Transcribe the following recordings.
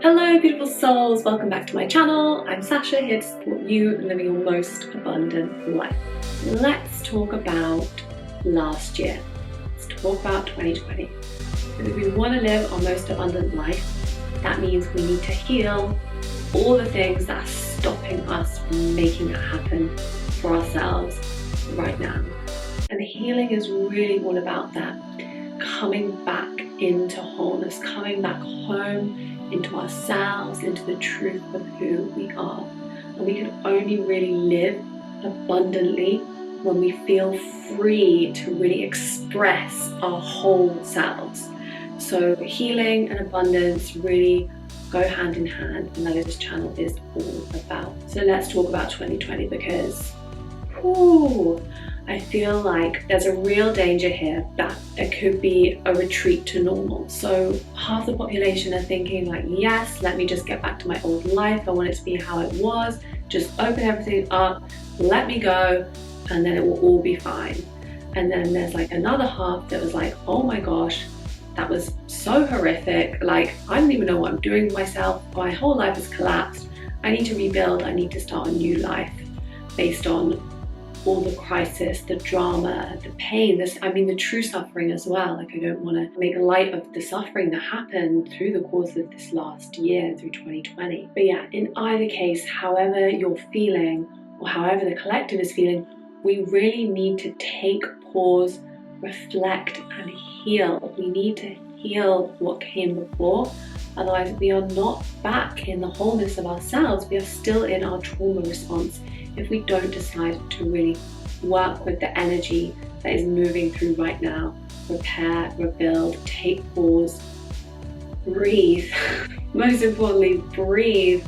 Hello beautiful souls, welcome back to my channel. I'm Sasha, here to support you in living your most abundant life. Let's talk about last year. Let's talk about 2020. Because if we want to live our most abundant life, that means we need to heal all the things that are stopping us from making that happen for ourselves right now. And healing is really all about that. Coming back into wholeness, coming back home into ourselves, into the truth of who we are. And we can only really live abundantly when we feel free to really express our whole selves. So healing and abundance really go hand in hand, and that is this channel is all about. So let's talk about 2020 because I feel like there's a real danger here that there could be a retreat to normal. So half the population are thinking like, yes, let me just get back to my old life. I want it to be how it was. Just open everything up, let me go, and then it will all be fine. And then there's like another half that was like, oh my gosh, that was so horrific. Like, I don't even know what I'm doing with myself. My whole life has collapsed. I need to rebuild. I need to start a new life based on all the crisis, the drama, the pain, the true suffering as well. Like, I don't want to make light of the suffering that happened through the course of this last year, through 2020. But yeah, in either case, however you're feeling or however the collective is feeling, we really need to take pause, reflect and heal. We need to heal what came before. Otherwise, we are not back in the wholeness of ourselves. We are still in our trauma response if we don't decide to really work with the energy that is moving through right now. Repair, rebuild, take pause, breathe. Most importantly, breathe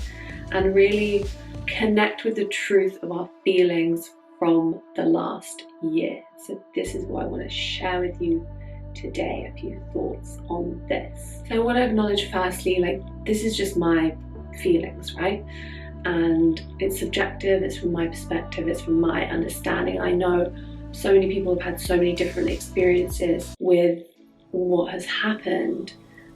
and really connect with the truth of our feelings from the last year. So this is what I want to share with you today, a few thoughts on this. So I want to acknowledge firstly, like, this is just my feelings, right? And it's subjective, it's from my perspective, it's from my understanding. I know so many people have had so many different experiences with what has happened,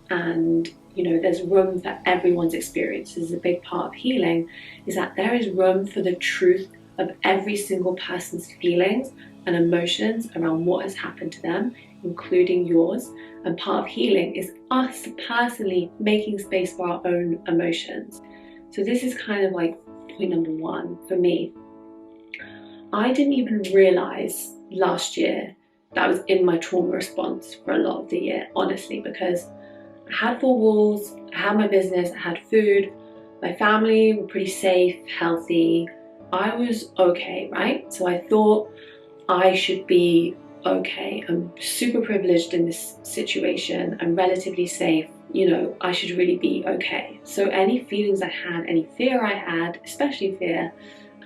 and there's room for everyone's experience. This is a big part of healing, is that there is room for the truth of every single person's feelings and emotions around what has happened to them, including yours. And part of healing is us personally making space for our own emotions. So this is kind of like point number one for me. I didn't even realize last year that I was in my trauma response for a lot of the year, honestly, because I had four walls, I had my business, I had food, my family were pretty safe, healthy. I was okay, right? So I thought I should be okay. I'm super privileged in this situation. I'm relatively safe. I should really be okay. So any feelings I had, any fear I had, especially fear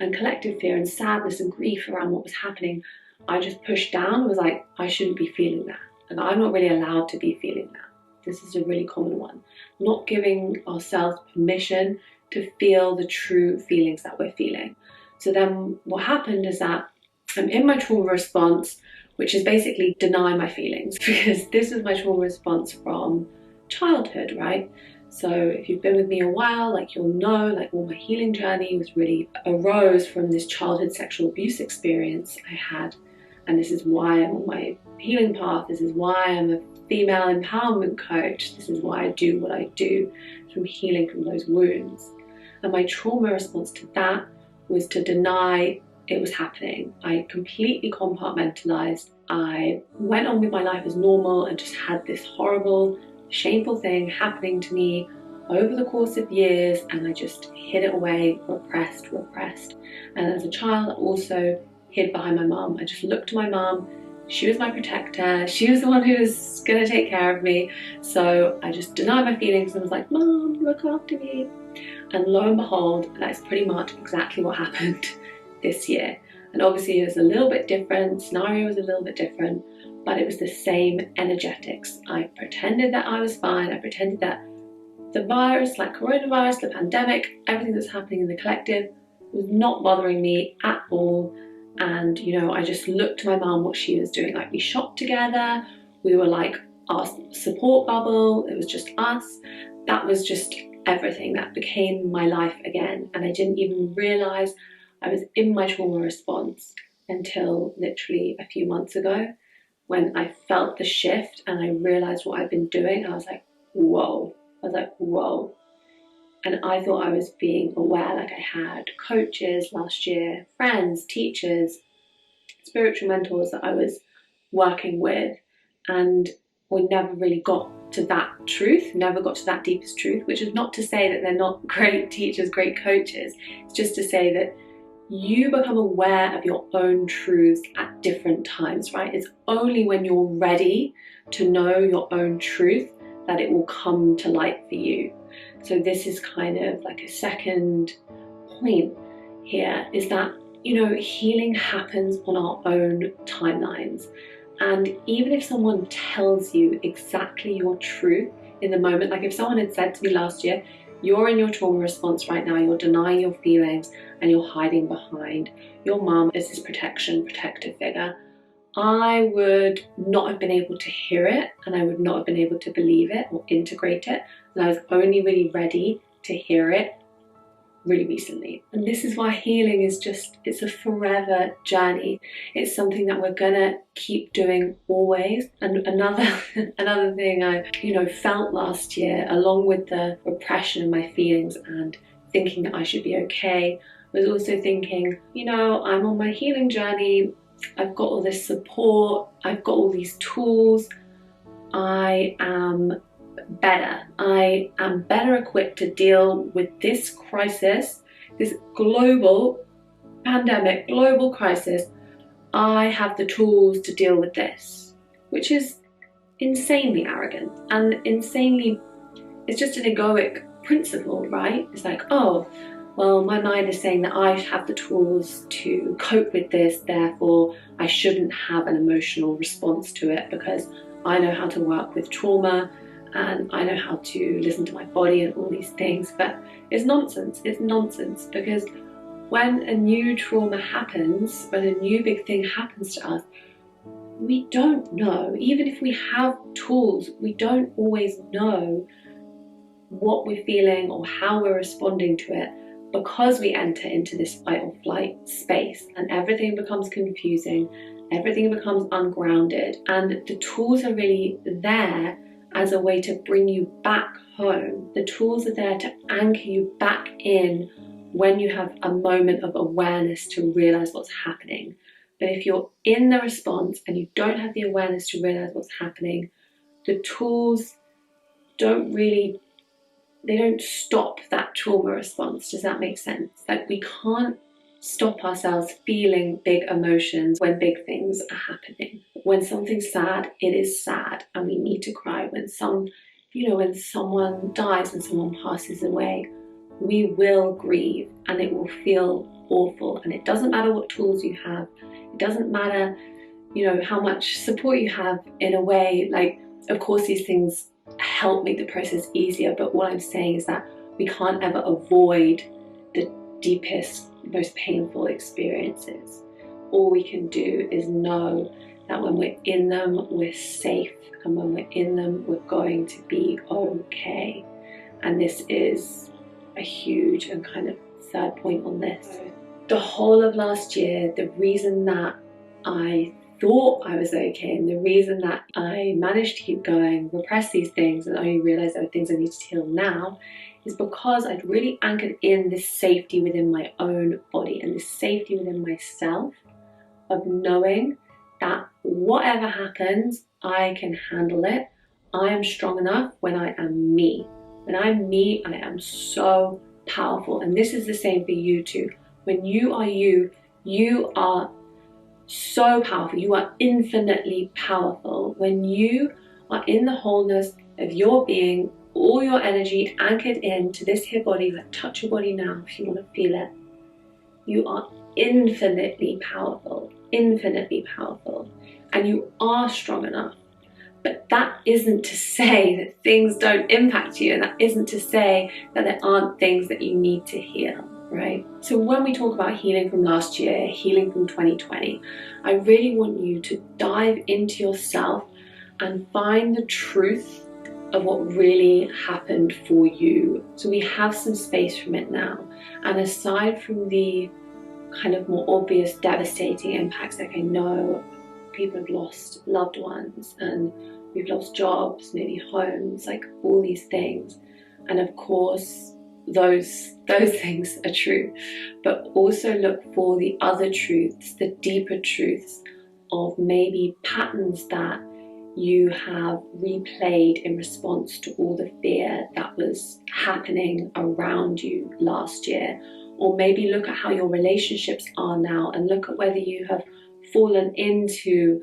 and collective fear and sadness and grief around what was happening, I just pushed down. Was like, I shouldn't be feeling that. And I'm not really allowed to be feeling that. This is a really common one. Not giving ourselves permission to feel the true feelings that we're feeling. So then what happened is that I'm in my trauma response, which is basically deny my feelings, because this is my trauma response from childhood, right? So if you've been with me a while, like, you'll know, like, all my healing journey was really arose from this childhood sexual abuse experience I had. And this is why I'm on my healing path. This is why I'm a female empowerment coach. This is why I do what I do, from healing from those wounds. And my trauma response to that was to deny it was happening. I completely compartmentalized. I went on with my life as normal and just had this horrible, shameful thing happening to me over the course of years, and I just hid it away, repressed. And as a child, I also hid behind my mum. I just looked to my mum. She was my protector. She was the one who was gonna take care of me. So I just denied my feelings and was like, Mom, look after me. And lo and behold, that's pretty much exactly what happened this year. And obviously it was a little bit different, scenario was a little bit different, but it was the same energetics. I pretended that I was fine. I pretended that the virus, like coronavirus, the pandemic, everything that's happening in the collective was not bothering me at all. And I just looked to my mum, what she was doing. Like, we shopped together, we were like our support bubble, it was just us. That was just everything, that became my life again. And I didn't even realise I was in my trauma response until literally a few months ago, when I felt the shift and I realised what I'd been doing. I was like, whoa. And I thought I was being aware, like I had coaches last year, friends, teachers, spiritual mentors that I was working with, and we never really got to that truth, never got to that deepest truth, which is not to say that they're not great teachers, great coaches. It's just to say that you become aware of your own truths at different times, right? It's only when you're ready to know your own truth that it will come to light for you. So this is kind of like a second point here, is that, you know, healing happens on our own timelines. And even if someone tells you exactly your truth in the moment, like if someone had said to me last year, you're in your trauma response right now, you're denying your feelings and you're hiding behind your mum as this protective figure, I would not have been able to hear it, and I would not have been able to believe it or integrate it. And I was only really ready to hear it really recently. And this is why healing is just, it's a forever journey. It's something that we're gonna keep doing always. And another thing I, felt last year, along with the repression of my feelings and thinking that I should be okay, was also thinking, I'm on my healing journey. I've got all this support, I've got all these tools, I am better. I am better equipped to deal with this crisis, this global pandemic, global crisis. I have the tools to deal with this, which is insanely arrogant and insanely, it's just an egoic principle, right? It's like, oh, well, my mind is saying that I have the tools to cope with this, therefore I shouldn't have an emotional response to it because I know how to work with trauma and I know how to listen to my body and all these things. But it's nonsense. It's nonsense, because when a new trauma happens, when a new big thing happens to us, we don't know. Even if we have tools, we don't always know what we're feeling or how we're responding to it, because we enter into this fight or flight space and everything becomes confusing, everything becomes ungrounded, and the tools are really there as a way to bring you back home. The tools are there to anchor you back in when you have a moment of awareness to realize what's happening. But if you're in the response and you don't have the awareness to realize what's happening, the tools don't stop that trauma response. Does that make sense? Like, we can't stop ourselves feeling big emotions when big things are happening. When something's sad, it is sad and we need to cry. When someone dies and someone passes away, we will grieve and it will feel awful. And it doesn't matter what tools you have. It doesn't matter, how much support you have. In a way, like, of course these things help make the process easier, but what I'm saying is that we can't ever avoid the deepest, most painful experiences. All we can do is know that when we're in them, we're safe, and when we're in them, we're going to be okay. And this is a huge and kind of third point on this. The whole of last year, the reason that I thought I was okay, and the reason that I managed to keep going, repress these things, and only realised there were things I needed to heal now, is because I'd really anchored in this safety within my own body and this safety within myself of knowing that whatever happens, I can handle it. I am strong enough when I am me. When I'm me, I am so powerful. And this is the same for you too. When you are you, you are so powerful. You are infinitely powerful. When you are in the wholeness of your being, all your energy anchored into this here body, like touch your body now if you want to feel it. You are infinitely powerful, and you are strong enough. But that isn't to say that things don't impact you, and that isn't to say that there aren't things that you need to heal, right? So when we talk about healing from last year, healing from 2020, I really want you to dive into yourself and find the truth of what really happened for you. So we have some space from it now. And aside from the kind of more obvious devastating impacts, like I know people have lost loved ones and we've lost jobs, maybe homes, like all these things. And of course, those things are true, but also look for the other truths, the deeper truths of maybe patterns that you have replayed in response to all the fear that was happening around you last year. Or maybe look at how your relationships are now and look at whether you have fallen into,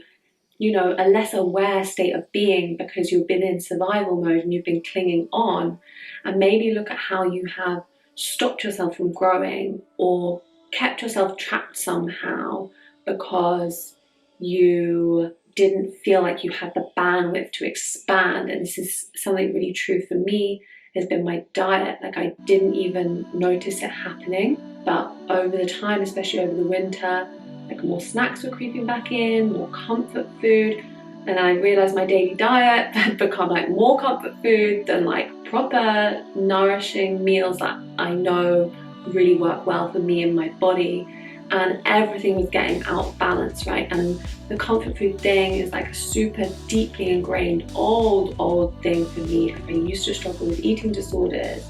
you know, a less aware state of being because you've been in survival mode and you've been clinging on. And maybe look at how you have stopped yourself from growing or kept yourself trapped somehow because you didn't feel like you had the bandwidth to expand. And this is something really true for me, has been my diet. Like I didn't even notice it happening, but over the time, especially over the winter, like more snacks were creeping back in, more comfort food, and I realized my daily diet had become like more comfort food than like proper nourishing meals that I know really work well for me and my body. And everything was getting out of balance, right? And the comfort food thing is like a super deeply ingrained old thing for me. Like I used to struggle with eating disorders,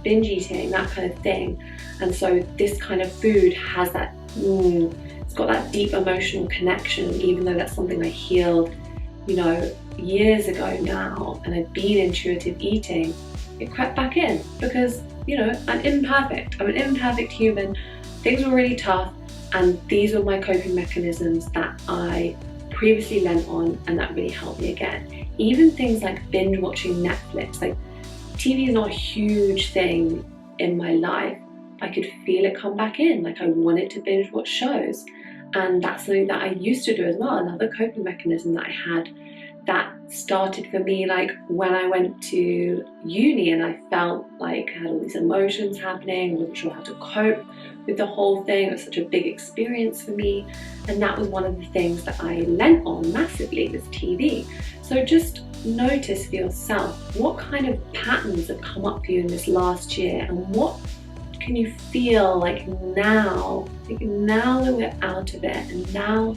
binge eating, that kind of thing. And so this kind of food has that, it's got that deep emotional connection, even though that's something I healed, you know, years ago now, and I've been intuitive eating, it crept back in because, you know, I'm imperfect. I'm an imperfect human. Things were really tough. And these were my coping mechanisms that I previously lent on and that really helped me again. Even things like binge watching Netflix, like TV is not a huge thing in my life. I could feel it come back in, like I wanted to binge watch shows. And that's something that I used to do as well, another coping mechanism that I had that started for me like when I went to uni and I felt like I had all these emotions happening, wasn't sure how to cope with the whole thing. It was such a big experience for me, and that was one of the things that I lent on massively, was TV. So just notice for yourself what kind of patterns have come up for you in this last year, and what can you feel like now, that we're out of it, and now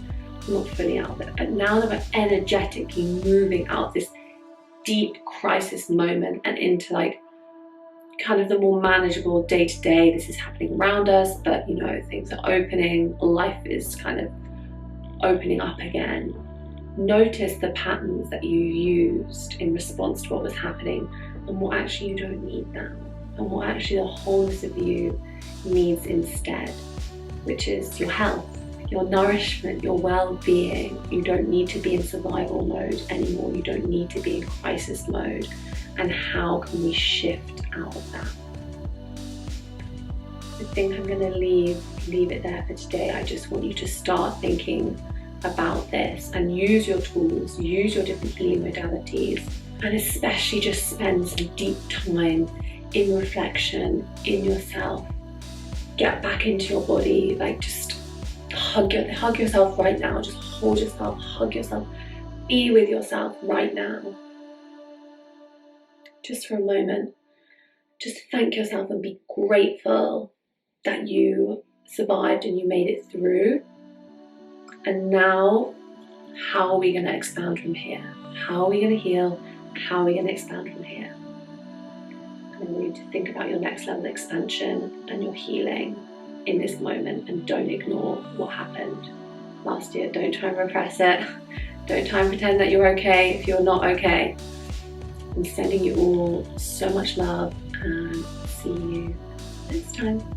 not fully out of it, but now that we're energetically moving out of this deep crisis moment and into like kind of the more manageable day-to-day. This is happening around us, but you know, things are opening, life is kind of opening up again. Notice the patterns that you used in response to what was happening and what actually you don't need now, and what actually the wholeness of you needs instead, which is your health, your nourishment, your well-being. You don't need to be in survival mode anymore. You don't need to be in crisis mode. And how can we shift out of that? I think I'm going to leave it there for today. I just want you to start thinking about this and use your tools, use your different healing modalities, and especially just spend some deep time in reflection, in yourself. Get back into your body, like just hug yourself right now. Just hold yourself, hug yourself, be with yourself right now. Just for a moment, just thank yourself and be grateful that you survived and you made it through. And now, how are we going to expand from here? How are we going to heal? How are we going to expand from here? And I want you to think about your next level expansion and your healing in this moment, and don't ignore what happened last year. Don't try and repress it. Don't try and pretend that you're okay if you're not okay. I'm sending you all so much love, and see you next time.